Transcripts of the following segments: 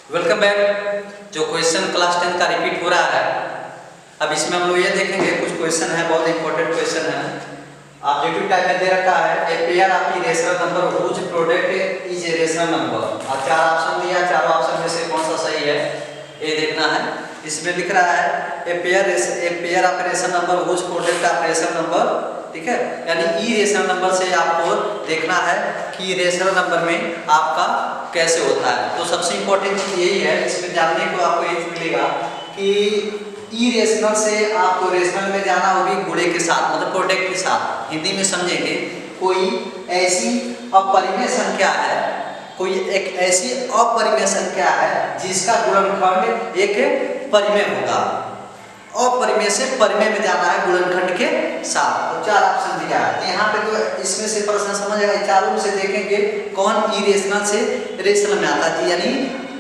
Welcome back. जो question class 10 का repeat हो रहा है, अब इसमें हम लोग ये देखेंगे कुछ क्वेश्चन है, बहुत इंपॉर्टेंट क्वेश्चन है। ऑब्जेक्टिव टाइप में दे रखा है a pair of irrational number whose product is a rational number, और चार ऑप्शन दिया, चारों ऑप्शन में से कौन सा सही है ये देखना है। इसमें लिख रहा है a pair of rational number whose product of rational number, ठीक है, यानी ई रेशनल नंबर से आपको देखना है कि रेशनल नंबर में आपका कैसे होता है। तो सबसे इंपॉर्टेंट चीज यही है, इसमें जानने को आपको ये मिलेगा कि ई रेशनल से आपको रेशनल में जाना होगी गुणे के साथ, मतलब प्रोडक्ट के साथ। हिंदी में समझेंगे, कोई ऐसी अपरिमेय संख्या है, कोई एक ऐसी अपरिमेय संख्या है जिसका गुणनखंड एक परिमेय होगा। अपरिमेय से परिमेय में जाना है गुणनखंड के साथ। तो चार ऑप्शन दिया है, तो यहाँ पे तो इसमें से प्रश्न समझ आएगा। चारों से देखेंगे कौन इरेशनल से रेशनल में आता है, यानी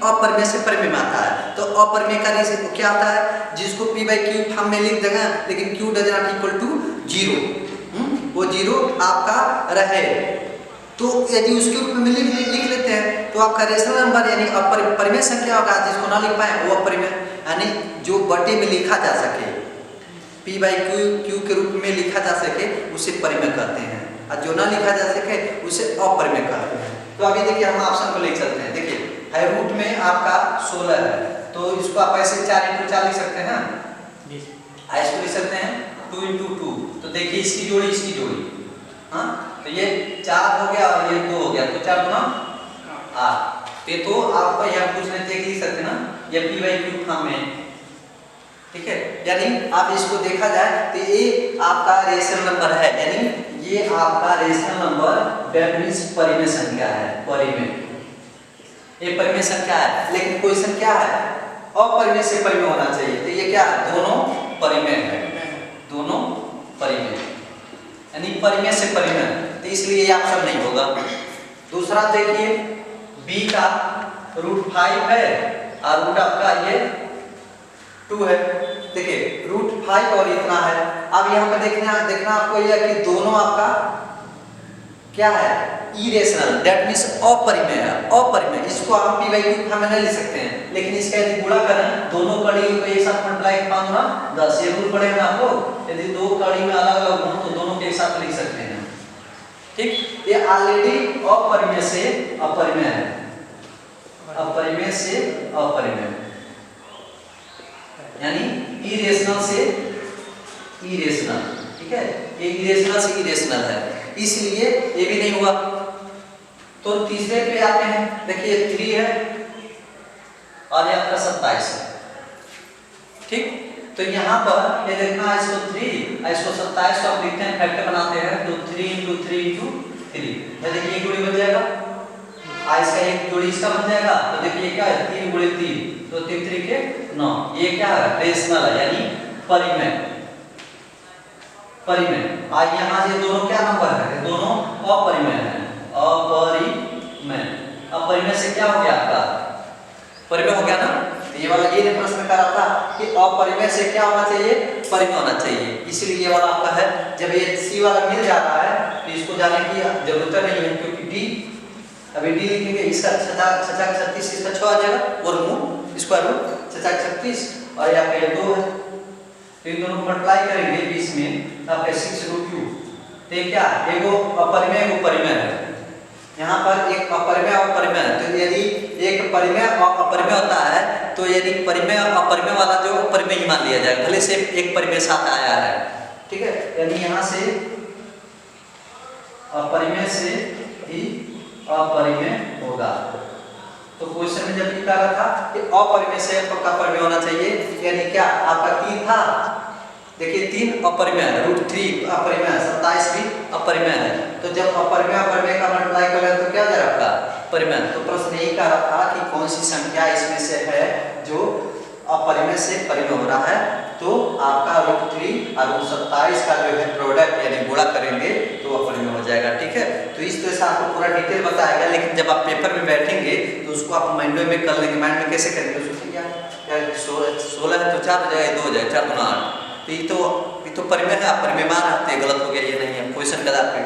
अपरिमेय से परिमेय में आता है। तो अपरिमेय का रेशनल क्या आता है, जिसको p बाई क्यू फॉर्म में लिख देगा, लेकिन q does not equal to 0, वो 0 आपका रहे, तो यदि उसके रूप में लिख लेते हैं तो आपका रेशनल नंबर यानी अपरिमेय संख्या होगा। जिसको ना लिख पाए वो अपरिमेय, यानी जो बटे में लिखा जा सके, p बाई क्यू के रूप में लिखा जा सके उसे परिमेय कहते हैं, और जो ना लिखा जा सके उसे अपरिमेय कहते हैं। तो अभी देखिए हम ऑप्शन को लिख सकते हैं। देखिए है रूट में आपका 16 है, तो इसको आप ऐसे 4 × 4 लिख सकते हैं ना, इसको लिख सकते हैं 2 × 2। तो देखिए इसकी जोड़ी इसकी जोड़ी, हाँ, तो ये 4 हो गया और ये 2 हो गया, तो 4 गुना 8। तो आपको यहाँ पूछ रहे थे लिख सकते ना, ये p बाई क्यू फॉर्म में, ठीक है। यानी आप इसको देखा जाए तो ये आपका रेशनल नंबर है, यानी ये आपका रेशनल नंबर दैट मींस परिमेय संख्या है। परिमेय, ये परिमेय संख्या है, लेकिन क्वेश्चन क्या है, अपरिमेय से परिमेय होना चाहिए। तो ये क्या है, दोनों परिमेय है, दोनों परिमेय, यानी परिमेय से परिमेय, तो इसलिए ये ऑप्शन नहीं होगा। दूसरा देखिए b का √5 है और रूट आपका ये 2 है। देखिए √5 और इतना है। अब यहाँ पे देखना आपको यह कि दोनों आपका क्या है, इरेशनल, दैट मींस अपरिमेय है। अपरिमेय इसको आप p बाई क्यू फॉर्म में नहीं लिख सकते हैं, लेकिन इसका यदि गुणा करें दोनों कड़ी को एक साथ मल्टीप्लाई 5 गुना 10, ये रूल पड़ेगा आपको। यदि दो कड़ी में अलग अलग हो तो दोनों के एक साथ लिख सकते हैं, ठीक। ये ऑलरेडी अपरिमेय से अपरिमेय है, अपरिमेय से अपरिमेय, यानी इरेशनल से इरेशनल, ठीक है। ये इरेशनल से इरेशनल है, इसलिए ये भी नहीं हुआ। तो तीसरे पे आते हैं। देखिए 3 है और ये आपका 27 है, ठीक। तो यहाँ पर ये देखना है, इसको 3 और इसको 27 को आप लिखते हैं, फैक्टर बनाते हैं, तो 3 × 3 × 3, ये देखिए एक जोड़ी बन जाएगा, इसका एक जोड़ी इसका बन जाएगा। तो देखिए क्या है, 3 × 3, तो 3 3 के 9, ये क्या है, रेशनल है, यानी परिमेय, परिमेय। आज यहाँ ये दोनों क्या नंबर है, दोनों अपरिमेय है, अपरिमेय। अपरिमेय से क्या हो गया आपका, परिमेय हो गया ना। ये वाला ये प्रश्न कर रहा था कि अपरिमेय से क्या होना चाहिए, परिमेय होना चाहिए, इसलिए ये वाला आपका है। जब ये सी वाला मिल जा रहा है तो इसको जाने की जरूरत नहीं है, क्योंकि डी, अभी डी लिखेंगे, इसका 6 × 36, इसका 6 आ जाएगा, और स्क्वायर रूट 6 × 36, और यहाँ पे 2 है, तो इन दोनों को मल्टीप्लाई करेंगे 20 में, तो आपका 6√2। तो ये क्या है, एगो अपरिमेय एगो परिमेय है। यहाँ पर एक अपरिमेय और परिमेय है, तो यदि एक परिमेय और अपरिमेय होता है तो यदि परिमेय अपरिमेय वाला जो परिमेय ही मान लिया जाएगा, भले से एक परिमेय साथ आया है, ठीक है। यानी यहाँ से अपरिमेय से ही अपरिमेय होगा। तो क्वेश्चन में जब लिखा रहा था कि अपरिमेय से पक्का परिमेय होना चाहिए, यानी क्या आपका 3 था, देखिए 3 अपरिमेय है, √3 अपरिमेय है, 27 भी अपरिमेय है। तो जब अपरिमेय अपरिमेय का मल्टीप्लाई करें तो क्या जाएगा आपका परिमेय। तो प्रश्न यही कह रहा था कि कौन सी संख्या इसमें से है जो अपरिमेय से परिमेय हो रहा है, तो आपका √3 और √27 का जो है प्रोडक्ट यानी गुणा करेंगे तो अपरिमेय हो जाएगा, ठीक है। तो इस तरह से आपको पूरा डिटेल बताएगा, लेकिन जब आप पेपर में बैठेंगे तो उसको आप माइंड में कर लेंगे। माइंड में कैसे करेंगे, सोचिए क्या 16 है तो 4 हो जाएगा, 2 हो जाएगा, 4 × 8, तो ये तो परिमेय है, अपरिमेय मान आते हैं, गलत हो गया, ये नहीं है क्वेश्चन का आधार पे।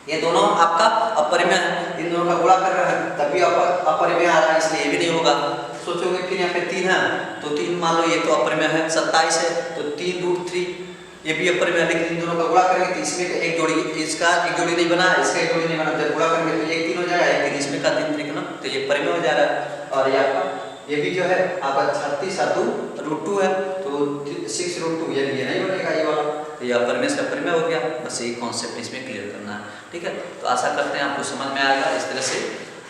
ये दोनों आपका अपरिमेय है, इन दोनों का गुणा कर रहे हैं तभी अपरिमेय आ रहा है, इसलिए ये भी नहीं होगा। सोचोगे फिर यहाँ पे 3 है तो 3 मान लो ये तो अपरिमेय है, 27 है तो 3√3 ये भी अपरिमेय है, लेकिन इन दोनों का गुणा करेंगे तो इसमें एक जोड़ी, इसका एक जोड़ी नहीं बना, इसका एक जोड़ी नहीं बना, जब गुणा करेंगे तो 1 3 हो जाएगा, 1 3 इसमें का 3 3 ना, तो ये परिमेय हो जा रहा है। और ये आपका ये भी जो है आपका 36 √2 है तो 6√2 ये नहीं बनेगा ये वाला, तो ये अपरिमेय से अपरिमेय हो गया। बस यही कॉन्सेप्ट इसमें क्लियर करना है, ठीक है। तो आशा करते हैं आपको समझ में आएगा। इस तरह से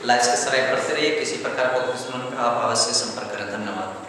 लाइक्स के सब्सक्राइब करते रहिए, किसी प्रकार का क्वेश्चन आप अवश्य संपर्क करें। धन्यवाद।